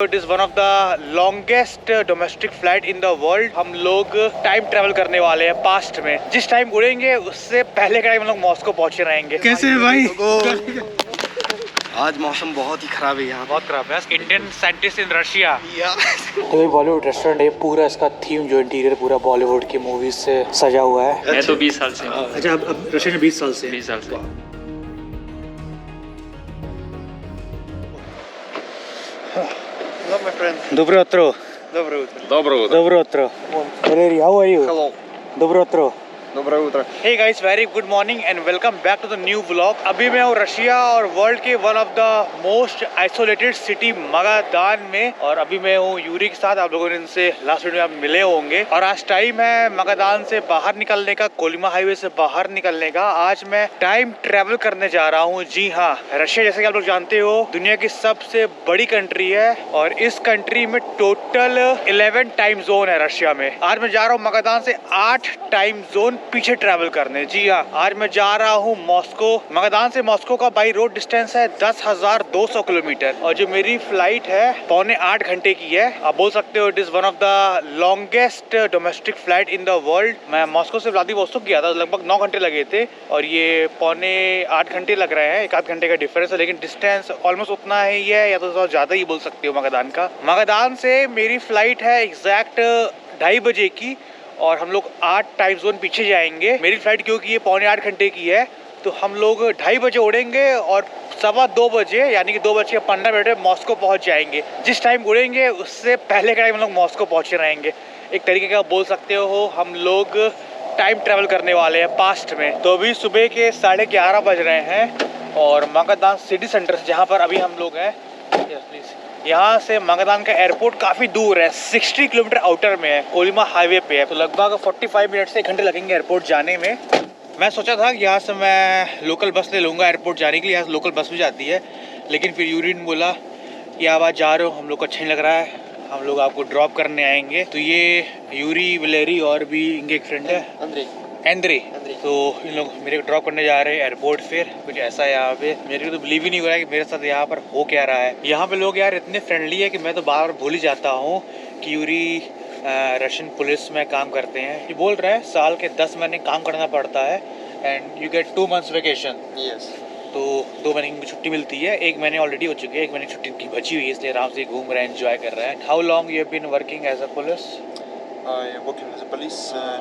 It is one of the longest domestic flight in the world. हम लोग time travel करने वाले हैं पास्ट में. जिस टाइम उड़ेंगे उससे पहले का टाइम हम लोग मॉस्को पहुंचे रहेंगे. कैसे है भाई? आज मौसम बहुत ही खराब है यहाँ. बहुत खराब है. Indian scientist in Russia. तो ये बॉलीवुड रेस्टोरेंट है. पूरा इसका थीम जो इंटीरियर पूरा बॉलीवुड की मूवीज से सजा हुआ है. मैं तो 20 साल से. अच्छा, अब रशिया में 20 साल से. 20 साल से. Hello, my friend. Доброе утро. Доброе утро. Доброе утро. Доброе утро. Valery, how are you? Hello. Доброе утро. Доброе утро. Hey guys, very good morning and welcome back to the new vlog. अभी मैं हूँ रशिया और वर्ल्ड के one of the most isolated city Magadan में. और अभी मैं हूँ यूरी के साथ. आप लोगों ने इनसे लास्ट वीडियो में आप मिले होंगे. और आज टाइम है मगादान से बाहर निकलने का, कोलिमा हाईवे से बाहर निकलने का. आज मैं टाइम ट्रेवल करने जा रहा हूँ. जी हाँ, रशिया जैसे कि आप लोग जानते हो दुनिया की सबसे बड़ी कंट्री है और इस कंट्री में टोटल 11 टाइम जोन है रशिया में. आज मैं जा रहा हूँ मगादान से 8 टाइम जोन पीछे ट्रैवल करने. जी हाँ, आज मैं जा रहा हूँ मॉस्को. मगादान से मॉस्को का बाई रोड डिस्टेंस है 10,200 किलोमीटर और जो मेरी फ्लाइट है 7.25 घंटे की है. आप बोल सकते हो it is one of the longest domestic flight in the world. मैं मॉस्को से व्लादिवोस्तोक गया था, लगभग 9 घंटे लगे थे और ये 7.25 घंटे लग रहे हैं. 1 आध घंटे का डिफरेंस है, लेकिन डिस्टेंस ऑलमोस्ट उतना ही है या तो ज्यादा ही बोल सकते हो मगादान का. मगादान से मेरी फ्लाइट है एग्जैक्ट 2:30 बजे की और हम लोग 8 टाइम जोन पीछे जाएंगे. मेरी फ्लाइट क्योंकि ये 7.25 घंटे की है तो हम लोग 2:30 बजे उड़ेंगे और 2:15 बजे यानी कि 2:15 में मॉस्को पहुंच जाएंगे. जिस टाइम उड़ेंगे उससे पहले का टाइम हम लोग मॉस्को पहुंचे रहेंगे. एक तरीके का बोल सकते हो हम लोग टाइम ट्रेवल करने वाले हैं पास्ट में. तो अभी सुबह के 11:30 बज रहे हैं और मगादान सिटी सेंटर से जहाँ पर अभी हम लोग हैं, यहाँ से मगादान का एयरपोर्ट काफ़ी दूर है. 60 किलोमीटर आउटर में है, कोलिमा हाईवे पे है. तो लगभग 45 मिनट से 1 घंटे लगेंगे एयरपोर्ट जाने में. मैं सोचा था कि यहाँ से मैं लोकल बस ले लूँगा एयरपोर्ट जाने के लिए. यहाँ से लोकल बस भी जाती है, लेकिन फिर यूरी ने बोला कि आप आज जा रहे हो, हम लोग को अच्छा नहीं लग रहा है, हम लोग आपको ड्रॉप करने आएंगे. तो ये यूरी, वलेरी और भी इनके एक फ्रेंड है एंद्रे. तो इन लोग मेरे को ड्रॉप करने जा रहे हैं एयरपोर्ट. फिर कुछ ऐसा है यहाँ पे, मेरे को तो बिलीव ही नहीं हो रहा है कि मेरे साथ यहाँ पर हो क्या रहा है. यहाँ पे लोग यार इतने फ्रेंडली है कि मैं तो बार बार भूल ही जाता हूँ कि यूरी रशियन पुलिस में काम करते हैं. ये बोल रहे हैं साल के 10 महीने काम करना पड़ता है and you get 2 months vacation. तो 2 महीने की छुट्टी मिलती है. 1 महीने ऑलरेडी हो चुके हैं, 1 महीने की छुट्टी की बची हुई है, इसलिए आराम से घूम रहे हैं, एंजॉय कर रहे हैं. How long you have been working as a police? I working as a police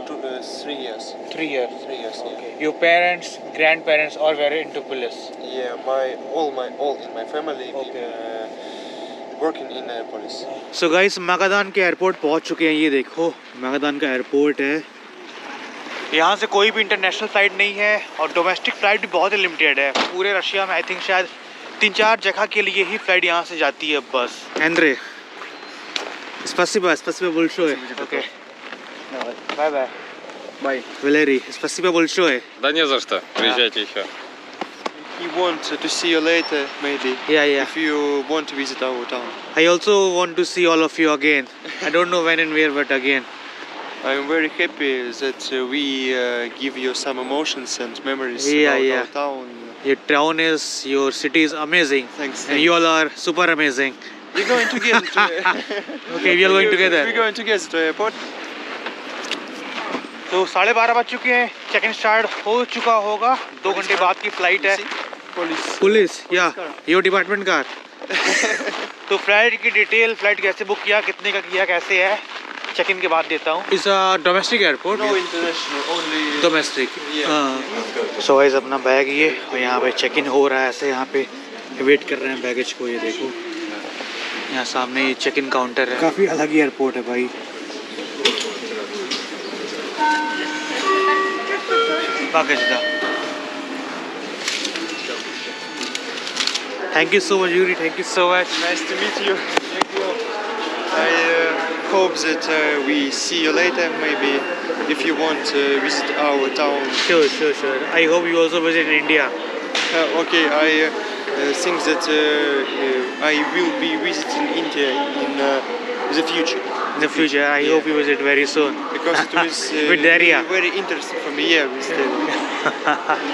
3 years. 3 years. 3 years. Okay. Your parents, grandparents all were into police. Yeah, all in my family. Okay. Working in police. So guys, Magadan के airport पहुंच चुके हैं. ये देखो Magadan का airport है. यहाँ से कोई भी इंटरनेशनल फ्लाइट नहीं है और डोमेस्टिक फ्लाइट भी बहुत ही लिमिटेड है. पूरे रशिया में आई थिंक शायद 3-4 जगह के लिए ही फ्लाइट यहाँ से जाती है बस. Andre, спасибо большое. Okay. Bye. Bye. Валерий, спасибо большое. Да не за что. Приезжайте еще. We want to see you later, maybe. Yeah. If you want to visit our town. I also want to see all of you again. I don't know when and where, but again. I'm very happy that we give you some emotions and memories Yeah. about our town. Your city is amazing. Thanks. And you all are super amazing. We're going together to Okay, we are going together. We're going together to airport. तो 12:30 बज चुके हैं. Check in start हो चुका होगा. 2 घंटे बाद की फ्लाइट है. पुलिस या योर डिपार्टमेंट कार. तो फ्लाइट की डिटेल, फ्लाइट कैसे बुक किया, कितने का किया, कैसे है, चेक इन के बाद देता हूँ. इस domestic airport. No international, only domestic. Yeah. So guys, अपना बैग ये और यहाँ पे चेक इन हो रहा है. ऐसे यहाँ पे वेट कर रहे हैं बैगेज को. ये देखो यहाँ सामने ये चेक इन काउंटर है. काफ़ी अलग ही एयरपोर्ट है भाई. Thank you so much, Yuri. Thank you so much. Nice to meet you. Thank you. I hope that we see you later, maybe if you want to visit our town. Sure. I hope you also visit India. Okay, I think that I will be visiting India in the future. In the future, I hope you visit very soon. Because it was With Daria. very interesting for me. Yeah, with Daria.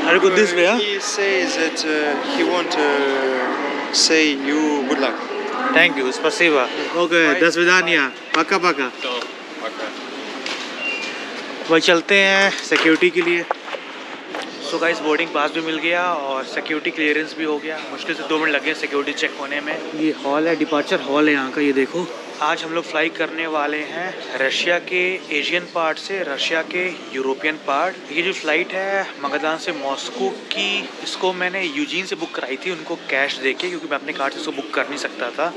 Are you good this way? Huh? He says that he want to say you good luck. Thank you, स्पसीबा। Okay, दस विदानिया, पक्का पक्का। तो пока. वही चलते हैं security के लिए। सो गाइस, बोर्डिंग पास भी मिल गया और सिक्योरिटी क्लियरेंस भी हो गया। मुश्किल से 2 मिनट लगे सिक्योरिटी चेक होने में। ये हॉल है, डिपार्चर हॉल है यहाँ का, ये देखो। आज हम लोग फ्लाई करने वाले हैं रशिया के एशियन पार्ट से रशिया के यूरोपियन पार्ट। ये जो फ्लाइट है मगादान से मॉस्को की, इसको मैंने यूजीन से बुक कराई थी उनको कैश देके, क्योंकि मैं अपने कार्ड से इसको बुक कर नहीं सकता था।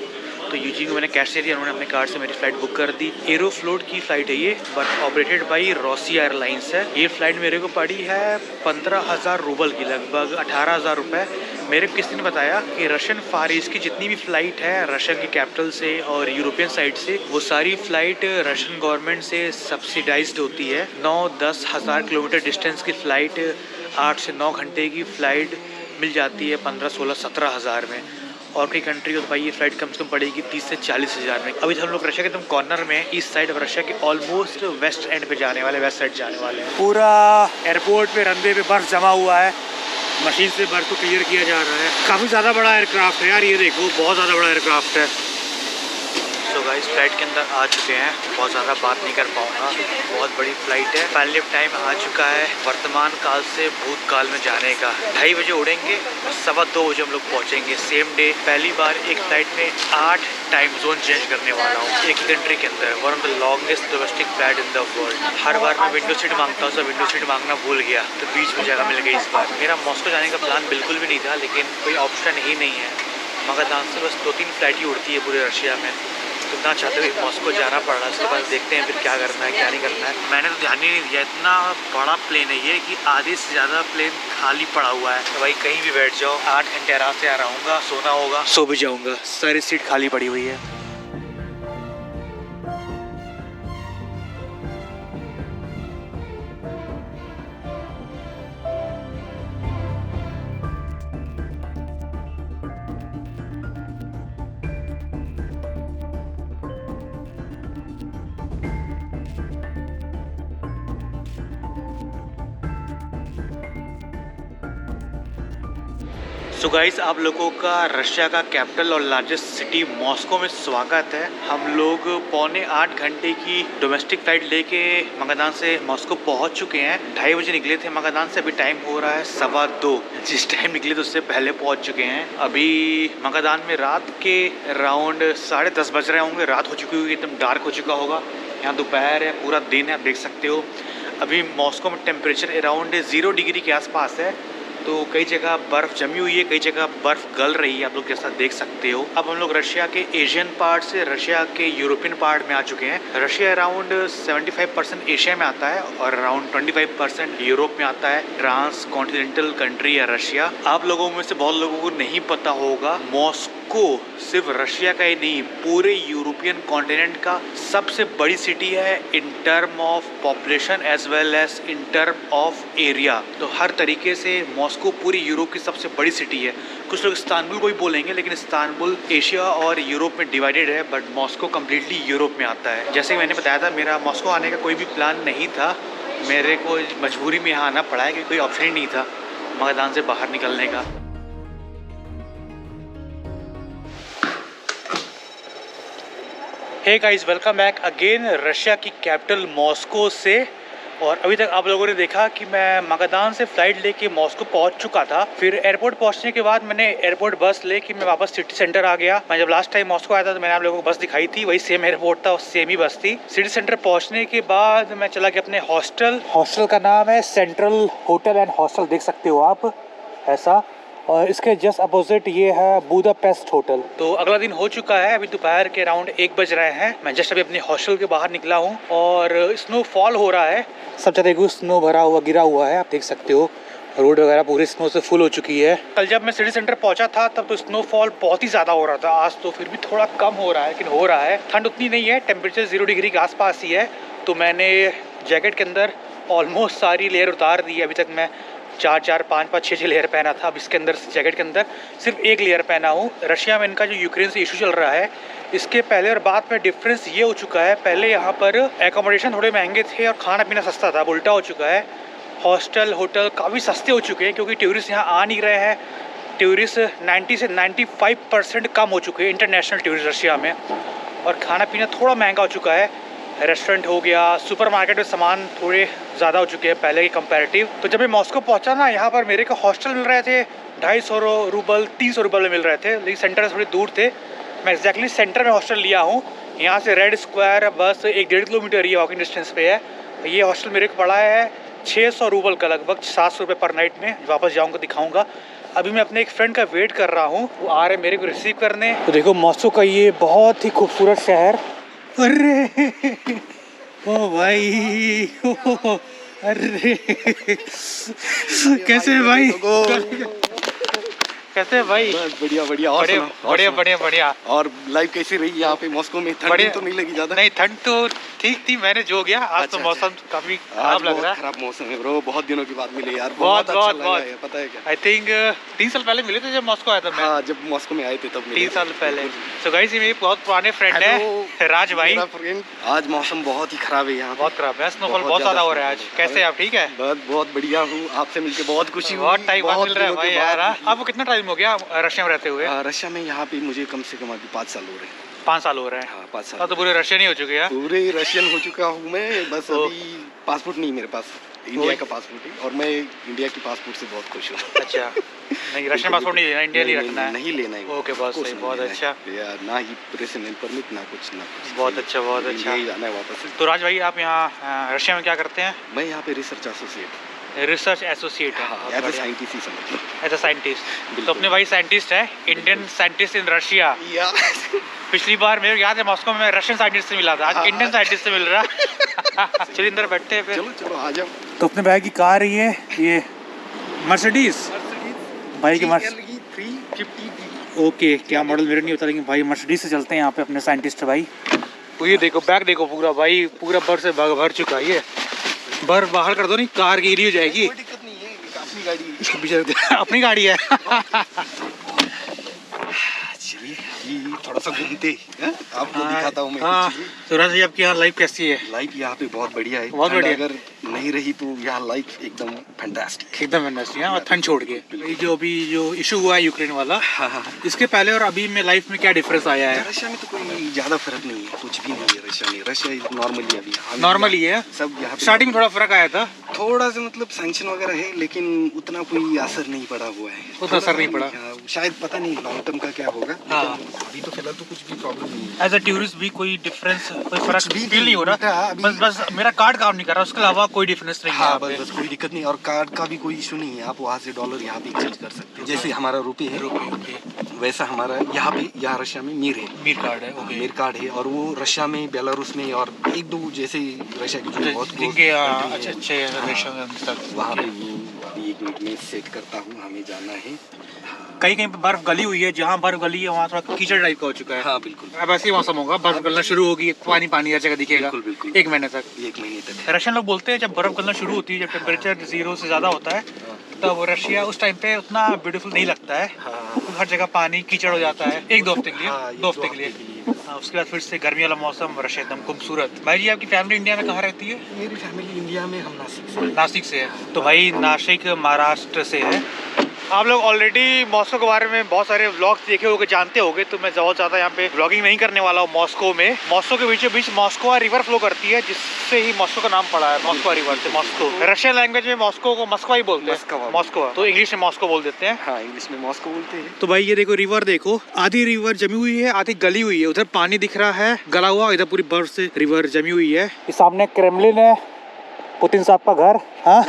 तो यूजीन को मैंने कैश दे दिया, उन्होंने अपने कार्ड से मेरी फ़्लाइट बुक कर दी। एरोफ्लोट की फ़्लाइट है ये, but operated by Rossi airlines है। ये फ़्लाइट मेरे को पड़ी है 15,000 रूबल की, लगभग 18,000 रुपये। मेरे किसी ने बताया कि रशियन फार ईस्ट की जितनी भी फ़्लाइट है रशिया की कैपिटल से और यूरोपियन साइड से, वो सारी फ़्लाइट रशियन गवर्नमेंट से सब्सिडाइज्ड होती है। 9-10 हज़ार किलोमीटर डिस्टेंस की फ़्लाइट, 8 से 9 घंटे की फ़्लाइट मिल जाती है 15, 16, 17 हज़ार में। और कई कंट्री हो तो भाई ये फ्लाइट कम से कम पड़ेगी 30 से 40 हज़ार में। अभी हम लोग रशिया के एकदम कॉर्नर में, ईस्ट साइड ऑफ रशिया के ऑलमोस्ट वेस्ट एंड पे जाने वाले, वेस्ट साइड जाने वाले हैं। पूरा एयरपोर्ट पे रनवे पे बर्फ जमा हुआ है, मशीन से बर्फ को क्लियर किया जा रहा है। काफ़ी ज़्यादा बड़ा एयरक्राफ्ट है यार, ये देखो बहुत ज़्यादा बड़ा एयरक्राफ्ट है। तो गाइस, फ्लाइट के अंदर आ चुके हैं, बहुत ज़्यादा बात नहीं कर पाऊँगा, बहुत बड़ी फ़्लाइट है। फाइनली टाइम आ चुका है वर्तमान काल से भूतकाल में जाने का। 2:30 बजे उड़ेंगे, 2:15 बजे हम लोग पहुँचेंगे सेम डे। पहली बार एक फ्लाइट में 8 टाइम जोन चेंज करने वाला हूँ एक ही कंट्री के अंदर। One of the longest domestic flight in the world. हर बार मैं विंडो सीट मांगता हूँ, सब विंडो सीट मांगना भूल गया, तो बीच में जगह मिल गई इस बार। मेरा मॉस्को जाने का प्लान बिल्कुल भी नहीं था, लेकिन कोई ऑप्शन ही नहीं है। मगादान से बस 2-3 फ्लाइट ही उड़ती है पूरे रशिया में, तो ना चाहते हुए मॉस्को जाना पड़ रहा है। उसके बाद देखते हैं फिर क्या करना है क्या नहीं करना है। मैंने तो ध्यान ही नहीं दिया, इतना बड़ा प्लेन है ये कि आधे से ज़्यादा प्लेन खाली पड़ा हुआ है। तो भाई कहीं भी बैठ जाओ, 8 घंटे आराम से आ रहूँगा, सोना होगा, सो भी जाऊँगा। सारी सीट खाली पड़ी हुई है। सो गाइस, आप लोगों का रशिया का कैपिटल और लार्जेस्ट सिटी मॉस्को में स्वागत है। हम लोग 7:45 घंटे की डोमेस्टिक फ्लाइट लेके मगादान से मॉस्को पहुंच चुके हैं। 2:30 बजे निकले थे मगादान से, अभी टाइम हो रहा है 2:15। जिस टाइम निकले तो उससे पहले पहुंच चुके हैं। अभी मगादान में रात के अराउंड 10:30 बज रहे होंगे, रात हो चुकी होगी, एकदम डार्क हो चुका होगा। यहाँ दोपहर है, पूरा दिन है, आप देख सकते हो। अभी मॉस्को में टेम्परेचर अराउंड 0 डिग्री के आसपास है, तो कई जगह बर्फ़ जमी हुई है, कई जगह बर्फ़ गल रही है, आप लोग जैसा देख सकते हो। अब हम लोग रशिया के एशियन पार्ट से रशिया के यूरोपियन पार्ट में आ चुके हैं। रशिया अराउंड 75% एशिया में आता है और अराउंड 25% यूरोप में आता है। ट्रांस कॉन्टिनेंटल कंट्री है रशिया। आप लोगों में से बहुत लोगों को नहीं पता होगा, मॉस्को सिर्फ रशिया का ही नहीं, पूरे यूरोपियन कॉन्टिनेंट का सबसे बड़ी सिटी है in term of population as well as in term of area. तो हर तरीके से मॉस्को पूरी यूरोप की सबसे बड़ी सिटी है। कुछ लोग इस्तांबुल को ही बोलेंगे, लेकिन इस्तांबुल एशिया और यूरोप में डिवाइडेड है, बट मॉस्को कम्प्लीटली यूरोप में आता है। जैसे मैंने बताया था, मेरा मॉस्को आने का कोई भी प्लान नहीं था, मेरे को मजबूरी में यहाँ आना पड़ा है क्योंकि कोई ऑप्शन ही नहीं था मगादान से बाहर निकलने का। Hey guys, welcome back again Russia की कैपिटल मॉस्को से। और अभी तक आप लोगों ने देखा कि मैं मगादान से फ़्लाइट लेके मॉस्को पहुंच चुका था। फिर एयरपोर्ट पहुंचने के बाद मैंने एयरपोर्ट बस लेके मैं वापस सिटी सेंटर आ गया। मैं जब लास्ट टाइम मॉस्को आया था तो मैंने आप लोगों को बस दिखाई थी, वही सेम एयरपोर्ट था और सेम ही बस थी। सिटी सेंटर पहुंचने के बाद मैं चला गया अपने हॉस्टल का नाम है सेंट्रल होटल एंड हॉस्टल, देख सकते हो आप ऐसा। और इसके जस्ट अपोजिट ये है बुडापेस्ट होटल। तो अगला दिन हो चुका है, अभी दोपहर के अराउंड 1 बज रहे हैं। मैं जस्ट अभी अपने हॉस्टल के बाहर निकला हूँ और स्नोफॉल हो रहा है, सब जगह स्नो भरा हुआ गिरा हुआ है, आप देख सकते हो। रोड वगैरह पूरी स्नो से फुल हो चुकी है। कल जब मैं सिटी सेंटर पहुंचा था तब तो स्नोफॉल बहुत ही ज़्यादा हो रहा था, आज तो फिर भी थोड़ा कम हो रहा है, लेकिन हो रहा है। ठंड उतनी नहीं है, टेम्परेचर 0 डिग्री के आसपास ही है। तो मैंने जैकेट के अंदर ऑलमोस्ट सारी लेयर उतार दी है। अभी तक मैं 4-4, 5-5, 6-6 लेयर पहना था। अब इसके अंदर जैकेट के अंदर सिर्फ 1 लेयर पहना हूँ। रशिया में इनका जो यूक्रेन से इशू चल रहा है, इसके पहले और बाद में डिफरेंस ये हो चुका है, पहले यहाँ पर एकोमोडेशन थोड़े महंगे थे और खाना पीना सस्ता था, अब उल्टा हो चुका है। हॉस्टल होटल काफ़ी सस्ते हो चुके हैं क्योंकि टूरिस्ट यहाँ आ नहीं रहे हैं। टूरिस्ट 90 से 95% कम हो चुके हैं, इंटरनेशनल टूरिस्ट रशिया में। और खाना पीना थोड़ा महंगा हो चुका है, रेस्टोरेंट हो गया, सुपरमार्केट में सामान थोड़े ज़्यादा हो चुके हैं पहले के कंपैरेटिव। तो जब मैं मॉस्को पहुंचा ना, यहाँ पर मेरे को हॉस्टल मिल रहे थे 250 रूबल 300 रूबल में मिल रहे थे, लेकिन सेंटर से थोड़ी दूर थे। मैं एग्जैक्टली सेंटर में हॉस्टल लिया हूँ, यहाँ से रेड स्क्वायर बस 1-1.5 किलोमीटर ये वॉकिंग डिस्टेंस पे है। ये हॉस्टल मेरे को पड़ा है 600 रूबल का, लगभग 700 रुपये पर नाइट में। वापस जाऊँगा दिखाऊँगा। अभी मैं अपने एक फ्रेंड का वेट कर रहा हूँ, वो आ रहे मेरे को रिसीव करने। तो देखो मॉस्को का ये बहुत ही खूबसूरत शहर। अरे ओ भाई, ओ अरे कैसे है भाई, कैसे है भाई? बढ़िया बढ़िया। और बढ़िया सुनाओ, बढ़िया सुनाओ। बढ़िया बढ़िया। और लाइफ कैसी रही यहाँ पे मॉस्को में? ठंड बढ़िया। तो नहीं लगी ज्यादा? नहीं, ठंड तो ठीक थी, मैंने जो गया। आज अच्छा, तो मौसम काफी आज खराब लग बहुत रहा है। खराब मौसम है ब्रो, बहुत दिनों के बाद मिले यार। बहुत अच्छा लगा बहुत है, पता है क्या? आई थिंक 3 साल पहले मिले थे जब मॉस्को आया था मैं। हाँ, जब मॉस्को में आए थे तब मिले 3 थे। साल पहले। सो गाइस, ये मेरे बहुत पुराने फ्रेंड है राज भाई। मेरा फ्रेंड। आज मौसम बहुत ही खराब है यहाँ पे। बहुत खराब है, स्नोफॉल बहुत ज्यादा हो रहा है आज। कैसे आप ठीक है? बहुत बढ़िया हूँ, आपसे मिलके बहुत खुशी हुई। बहुत टाइम बाद मिल रहा है दिनों भाई के यार। बाद। आपको कितना टाइम हो गया रशिया में रहते हुए? रशिया में यहाँ पे मुझे कम से कम अभी 5 साल हो रहे हैं। 5 साल हो रहे हैं। हाँ, 5 साल। तब तो पूरे रशियन ही हो चुके हैं। पूरे रशियन हो चुका हूँ मैं, बस तो- अभी पासपोर्ट नहीं मेरे पास, इंडिया का पासपोर्ट है। और मैं इंडिया की पासपोर्ट से बहुत खुश हूँ। अच्छा, नहीं रशियन पासपोर्ट नहीं लेना, इंडियन ही रखना है। नहीं लेना है। ओके, बहुत कुछ सही, नहीं बहुत लेना अच्छा। है यार, ना ही रेसिडेंट परमिट, ना कुछ ना कुछ। बहुत अच्छा, बहुत अच्छा। यही जाना है वापस। तो राज भाई, आप यहाँ रशिया में क्या करते हैं? मैं यहाँ पे रिसर्च एसोसिएट, रिसर्च एसोसिएट है। एज अ साइंटिस्ट ही समझ लो। As a scientist. बिल्कुल। तो अपने भाई साइंटिस्ट है, इंडियन साइंटिस्ट इन रशिया। या पिछली बार मेरे को याद है मॉस्को में मैं रशियन साइंटिस्ट से मिला था, आज इंडियन साइंटिस्ट से मिल रहा। चलिए अंदर बैठते हैं फिर। चलो चलो आ जाओ। तो अपने भाई की कार ही है ये, मर्सिडीज भाई की 350। ओके, क्या मॉडल मेरे नहीं पता, लेकिन भाई मर्सिडीज से चलते हैं यहाँ पे अपने साइंटिस्ट भाई। तो ये देखो बैग देखो पूरा भाई, पूरा बर्फ से भर चुका है ये। बर्फ बाहर कर दो, नहीं कार गीली हो जाएगी। कोई दिक्कत नहीं है, अपनी गाड़ी है। इसको पीछे रख दे। अपनी गाड़ी है। चलिए अभी थोड़ा सा घूमते हैं, आपको दिखाता हूँ मैं हाँ, कुछ चीज़ें। तो राज भाई आपकी यहाँ लाइफ कैसी है? लाइफ यहाँ पे बहुत बढ़िया है। बहुत ठंड बढ़िया। अगर नहीं रही तो यहाँ लाइफ एकदम फैंटास्टिक। एकदम इंडस्ट्री है, और ठंड छोड़ के। ये जो अभी जो इशू हुआ है यूक्रेन वाला, हाँ हाँ। इसके पहले और अभी में लाइफ में क्या डिफरेंस आया है? रशिया में तो कोई ज्यादा फर्क नहीं है, कुछ भी नहीं है रशिया में। रशिया नॉर्मली अभी नॉर्मल ही है। सब यहाँ पे स्टार्टिंग में थोड़ा फर्क आया था। थोड़ा सा मतलब सैंक्शन वगैरह है, लेकिन उतना कोई असर नहीं पड़ा हुआ है। उतना असर नहीं पड़ा। हाँ, शायद पता नहीं लॉन्ग टर्म का क्या होगा। हाँ। लेकिन अभी तो फिलहाल तो कुछ भी प्रॉब्लम नहीं है। एज अ टूरिस्ट भी कोई डिफरेंस, कोई फर्क कुछ भी फील नहीं हो उल्टा रहा। अभी- बस मेरा कार्ड काम नहीं कर रहा, उसके अलावा कोई डिफरेंस नहीं है हाँ, यहाँ बस पे। बस कोई दिक्कत नहीं। और कार्ड का भी कोई इशू नहीं है, आप वहाँ से डॉलर यहाँ पे एक्सचेंज कर सकते हैं। जैसे हमारा रुपये है, ओके, वैसा हमारा यहाँ पे, यहाँ रशिया में मीर है। मीर कार्ड है। ओके, मीर कार्ड है, और वो रशिया में, बेलारूस में, और एक दो जैसे रशिया की जो बहुत जिनके close अच्छे country है, अच्छे रिलेशन तक वहाँ पे वो अभी 1 मिनट में सेट करता हूँ, हमें जाना है। कहीं कहीं पे बर्फ गली हुई है, जहाँ बर्फ गली है वहाँ थोड़ा कीचड़ टाइप का हो चुका है। हाँ बिल्कुल, अब ऐसे ही मौसम होगा, बर्फ गलना शुरू होगी, पानी पानी हर जगह दिखेगा। बिल्कुल, बिल्कुल। 1 महीने तक। 1 महीने तक है। रशियन लोग बोलते हैं जब बर्फ गलना शुरू होती है, जब टेम्परेचर 0 से ज़्यादा होता है, तब रशिया उस टाइम पे उतना ब्यूटीफुल नहीं लगता है। हाँ। हर जगह पानी कीचड़ हो जाता है 1-2 हफ्ते के लिए। हाँ, 2 हफ्ते के लिए। हाँ, उसके बाद फिर से गर्मी वाला मौसम, रशिया एकदम खूबसूरत। भाई जी, आपकी फैमिली इंडिया में कहाँ रहती है? मेरी फैमिली इंडिया में, हम नासिक से हैं। नासिक से है। तो भाई नासिक महाराष्ट्र से है। आप लोग ऑलरेडी मॉस्को के बारे में बहुत सारे व्लॉग्स देखे होंगे, जानते होंगे, तो मैं बहुत ज़्यादा यहाँ पे व्लॉगिंग नहीं करने वाला हूँ। मॉस्को में, मॉस्को के बीचों बीच मॉस्को रिवर फ्लो करती है, जिससे ही मॉस्को का नाम पड़ा है। मॉस्को रिवर से मॉस्को, रशियन लैंग्वेज में मॉस्को को मस्को ही बोलते मस्कोवा। हैं। मॉस्को, तो इंग्लिश में मॉस्को बोल देते हैं। हाँ, इंग्लिश में मॉस्को बोलते हैं। तो भाई ये देखो रिवर देखो, आधी रिवर जमी हुई है, आधी गली हुई है। उधर पानी दिख रहा है गला हुआ, इधर पूरी बर्फ से रिवर जमी हुई है। सामने क्रेमलिन है, पुतिन साहब का घर। हाँ।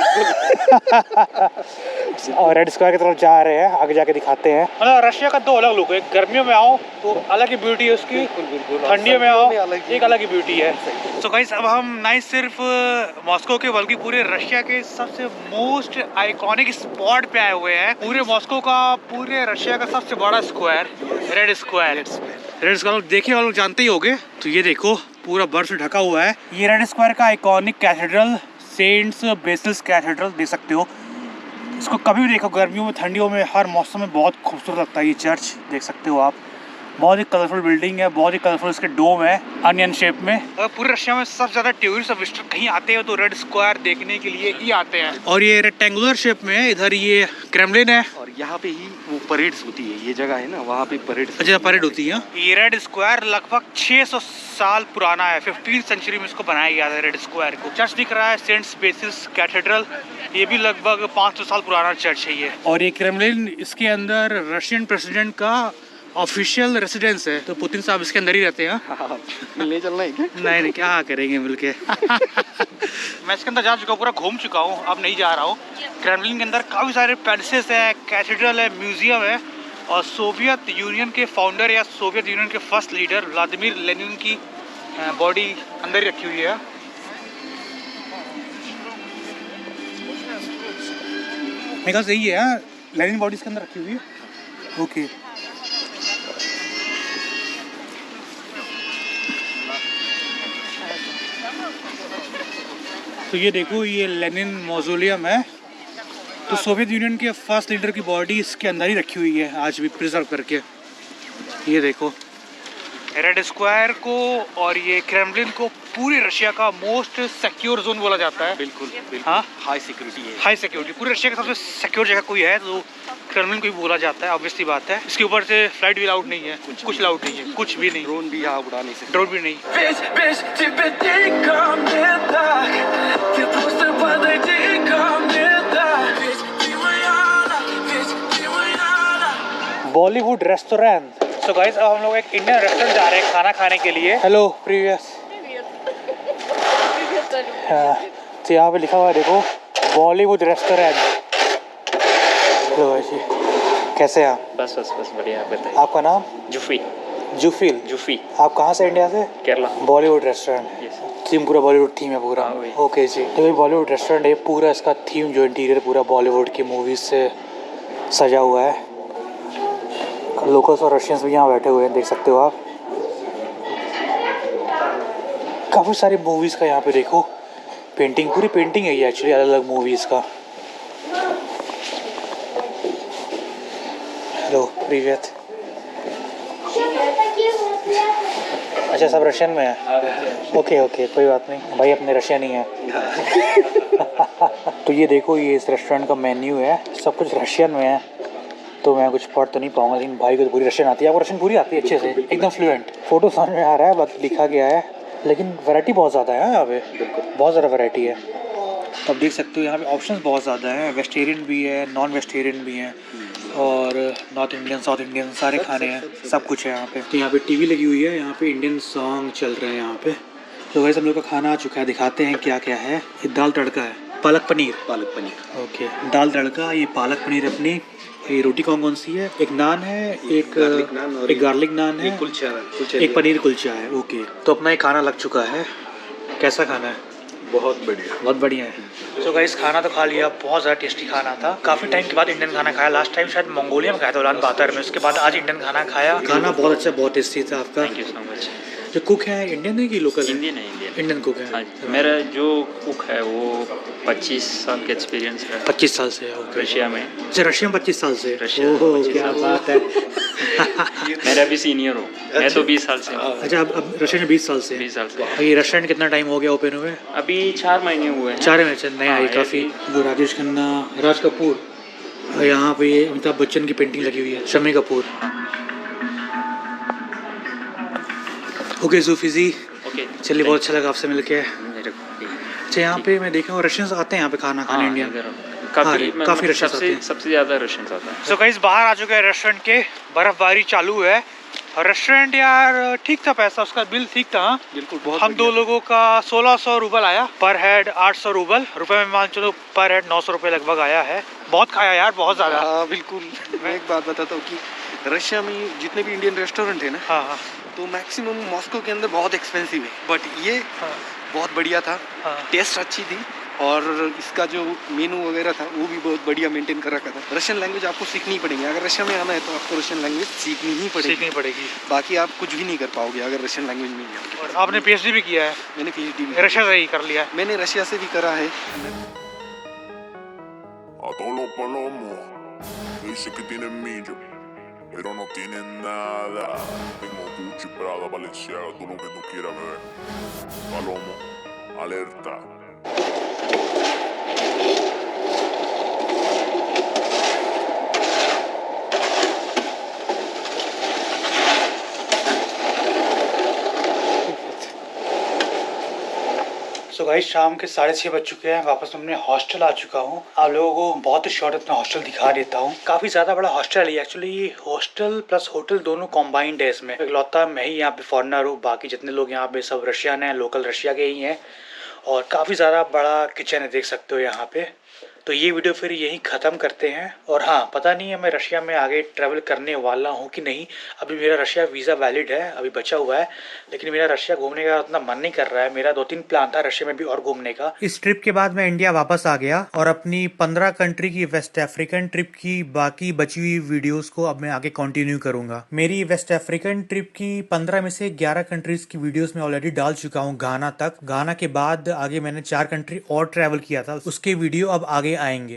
और रेड स्क्वायर की तरफ जा रहे हैं, आगे जाके दिखाते हैं। मतलब रशिया का 2 अलग लुक है। गर्मियों में आओ तो अलग ही ब्यूटी है उसकी, ठंडियों में आओ एक अलग ही ब्यूटी है। तो गाइस, अब हम नहीं सिर्फ मॉस्को के बल्कि पूरे रशिया के सबसे मोस्ट आइकॉनिक स्पॉट पे आए हुए हैं। पूरे मॉस्को का, पूरे रशिया का सबसे बड़ा square, red square. Red square देखे वाले लोग जानते ही होंगे। तो ये देखो पूरा बर्फ से ढका हुआ है। ये रेड स्क्वायर का आइकॉनिक कैथेड्रल, सेंट्स बेसिल्स कैथेड्रल देख सकते हो। इसको कभी भी देखो, गर्मियों में, ठंडियों में, हर मौसम में बहुत खूबसूरत लगता है। ये चर्च देख सकते हो आप, बहुत ही कलरफुल बिल्डिंग है, बहुत ही कलरफुल इसके डोम है अनियन शेप में। अगर पूरे रशिया में सबसे ज़्यादा टूरिस्ट और विजिटर कहीं आते हैं तो रेड स्क्वायर देखने के लिए ही आते हैं। और ये रेक्टेंगुलर शेप में है, इधर ये क्रेमलिन है, और यहाँ पे ही वो परेड्स होती है, ये जगह है ना वहाँ पे परेड्स। अच्छा, परेड होती है। ये रेड स्क्वायर लगभग 600 साल पुराना है। 15th सेंचुरी में इसको बनाया गया था रेड स्क्वायर को। चर्च दिख रहा है सेंट बेसिस कैथेड्रल, ये भी लगभग 500 साल पुराना चर्च है ये। और ये क्रेमलिन, इसके अंदर रशियन प्रेसिडेंट का ऑफिशियल रेसिडेंस है, तो पुतिन साहब इसके अंदर ही रहते हैं। मिलने चलना है क्या? नहीं, क्या करेंगे मिलके। मैं इसके अंदर जा चुका हूँ, पूरा घूम चुका हूँ, अब नहीं जा रहा हूँ। क्रेमलिन के अंदर काफ़ी सारे पैलेसेस है, कैथेड्रल है, म्यूजियम है, और सोवियत यूनियन के फाउंडर या सोवियत यूनियन के फर्स्ट लीडर व्लादिमीर लेनिन की बॉडी अंदर ही रखी हुई है। मेरे ख्याल से यही है, लेनिन बॉडी इसके अंदर रखी हुई है। ओके, तो ये देखो, ये लेनिन मौजूलियम है। तो सोवियत यूनियन के फर्स्ट लीडर की बॉडी इसके अंदर ही रखी हुई है आज भी प्रिजर्व करके। ये देखो रेड स्क्वायर को और ये क्रेमलिन को पूरी रशिया का मोस्ट सिक्योर जोन बोला जाता है। बिल्कुल बिल्कुल। हाँ, हाई सिक्योरिटी है। हाई सिक्योरिटी, पूरी रशिया का सबसे सिक्योर जगह कोई है तो क्रेमलिन को ही बोला जाता है। ऑब्वियसली बात है, इसके ऊपर से फ्लाइट भी अलाउड नहीं है, कुछ अलाउड नहीं है, कुछ भी नहीं। ड्रोन भी यहाँ उड़ा नहीं सकते। ड्रोन भी नहीं। बॉलीवुड रेस्टोरेंट। सो गाइस, अब हम लोग एक इंडियन रेस्टोरेंट जा रहे हैं खाना खाने के लिए। Hello previous. तो यहाँ पे लिखा हुआ है देखो, बॉलीवुड रेस्टोरेंट। कैसे हैं आप? बस बस बस बढ़िया, आप बताइए। आपका नाम? जुफी। जुफिल। जुफी। आप कहाँ से? इंडिया से? Kerala. Bollywood restaurant. Yes. Theme पूरा बॉलीवुड थीम है पूरा। हाँ, वही। ओके जी। तो ये बॉलीवुड रेस्टोरेंट है, पूरा इसका थीम जो इंटीरियर पूरा बॉलीवुड की मूवीज से सजा हुआ है। लोकल्स और रशियंस भी यहाँ बैठे हुए हैं, देख सकते हो आप। काफ़ी सारी मूवीज़ का यहाँ पे देखो पेंटिंग, पूरी पेंटिंग है ये एक्चुअली, अलग अलग मूवीज़ का। हेलो प्रीवियत। अच्छा, सब रशियन में है। ओके ओके, कोई बात नहीं भाई, अपने रशियन ही है। तो ये देखो, ये इस रेस्टोरेंट का मेन्यू है, सब कुछ रशियन में है, तो मैं कुछ पढ़ तो नहीं पाऊंगा, लेकिन भाई को तो पूरी रशियन आती है। आपको रशियन पूरी आती है अच्छे से, एकदम फ्लुएंट। फोटो समझ में आ रहा है, बाकी लिखा गया है, लेकिन वैरायटी बहुत ज़्यादा है यहाँ पे, बहुत ज़्यादा वैरायटी है। तो आप देख सकते हो यहाँ पे ऑप्शंस बहुत ज़्यादा हैं, वेजिटेरियन भी है, नॉन वेजिटेरियन भी हैं, और नॉर्थ इंडियन, साउथ इंडियन सारे खाने हैं, सब कुछ है यहाँ पे। तो यहाँ पे टीवी लगी हुई है, यहाँ पे इंडियन सॉन्ग चल रहे हैं यहाँ पे। तो वैसे हम लोग का खाना आ चुका है, दिखाते हैं क्या क्या है। ये दाल तड़का है, पालक पनीर। पालक पनीर। ओके, दाल तड़का, ये पालक पनीर अपनी। ये रोटी कौन सी है? एक नान है, एक गार्लिक नान है, कुलचा, एक पनीर कुलचा है। ओके, तो अपना ये खाना लग चुका है। कैसा खाना है? बहुत बढ़िया, बहुत बढ़िया है। सो गाइस, खाना तो खा लिया, बहुत ज़्यादा टेस्टी खाना था। काफ़ी टाइम के बाद इंडियन खाना खाया। लास्ट टाइम शायद मंगोलिया में खाया था, उलान बातर में। उसके बाद आज इंडियन खाना खाया। खाना बहुत अच्छा, बहुत टेस्टी था आपका। Thank you so much. जो कुक है इंडियन है कि लोकल है? इंडियन है, इंडियन। इंडियन कुक है। हाँ जी, मेरा जो कुक है वो 25 साल का एक्सपीरियंस है 25 साल से है। ओके, रशिया में। अच्छा, रशिया में 25 साल से? रशिया में ओहो, 25 क्या साल बात है। मेरा भी सीनियर हूँ, मैं तो 20 साल से हूँ। अच्छा, अब रशिया में 20 साल से? 20 साल से। और ये रेस्टोरेंट कितना टाइम हो गया ओपन हुए? अभी 4 महीने हुए हैं। 4 महीने नया है काफ़ी। वो राजेश खन्ना, राज कपूर, और यहाँ पे ये अमिताभ बच्चन की पेंटिंग लगी हुई है, शम्मी कपूर। ओके जूफी जी, चलिए, बहुत अच्छा लगा आपसे मिलके। अच्छा, यहाँ पे मैं देखा हूँ रशियंस आते हैं यहाँ पे खाना खाने, इंडियन काफ़ी रशियंस आते हैं। सबसे ज़्यादा रशियंस आता है। सो गाइस, बाहर आ चुके हैं रेस्टोरेंट के, बर्फबारी चालू है। और रेस्टोरेंट यार ठीक था, पैसा उसका बिल ठीक था। बिल्कुल, बहुत हम 2 लोगों का 1600 रूबल आया, पर हेड 800 रूबल, रुपए में मान चलो पर हेड 900 रुपये लगभग आया है। बहुत खाया यार, बहुत ज़्यादा। हाँ बिल्कुल। मैं एक बात बताता हूँ कि रशिया में जितने भी इंडियन रेस्टोरेंट है ना, हाँ हाँ, तो मैक्सिमम मॉस्को के अंदर बहुत एक्सपेंसिव है, बट ये बहुत बढ़िया था। टेस्ट अच्छी थी, और इसका जो मेनू वगैरह था वो भी बहुत बढ़िया मेंटेन कर रखा था। रशियन लैंग्वेज आपको सीखनी पड़ेगी, अगर रशिया में आना है तो आपको रशियन लैंग्वेज सीखनी पड़ेगी। बाकी आप कुछ भी नहीं कर पाओगे अगर रशियन लैंग्वेज नहीं है। और आपने PhD भी किया है? मैंने PhD भी रशिया से ही कर लिया है? मैंने रशिया से भी करा है। A todos los palomos, dice que tienen millo, pero no tienen nada. Tengo Gucci, Prada, Balenciaga, todo lo que tú quieras, bebé. Palomo, alerta. So guys शाम के 6:30 बज चुके हैं। वापस अपने हॉस्टल आ चुका हूँ। आप लोगों को बहुत ही शॉर्ट अपना हॉस्टल दिखा देता हूँ। काफी ज्यादा बड़ा हॉस्टल है एक्चुअली। ये हॉस्टल प्लस होटल दोनों कॉम्बाइंड है। इसमें इकलौता मैं ही यहाँ पे फॉरनर हूँ, बाकी जितने लोग यहाँ पे सब रशियन हैं, लोकल रशिया के ही हैं। और काफ़ी ज़्यादा बड़ा किचन है, देख सकते हो यहाँ पे। तो ये वीडियो फिर यहीं ख़त्म करते हैं। और हाँ, पता नहीं है मैं रशिया में आगे ट्रैवल करने वाला हूँ कि नहीं। अभी मेरा रशिया वीज़ा वैलिड है, अभी बचा हुआ है, लेकिन मेरा रशिया घूमने का उतना मन नहीं कर रहा है। मेरा 2-3 प्लान था रशिया में भी और घूमने का। इस ट्रिप के बाद मैं इंडिया वापस आ गया और अपनी 15 कंट्री की वेस्ट अफ्रीकन ट्रिप की बाकी बची हुई वीडियोस को अब मैं आगे कंटिन्यू करूंगा। मेरी वेस्ट अफ्रीकन ट्रिप की 15 में से 11 कंट्रीज की वीडियोस में ऑलरेडी डाल चुका हूँ घाना तक। घाना के बाद आगे मैंने 4 कंट्री और ट्रैवल किया था, उसके वीडियो अब आगे आएंगे।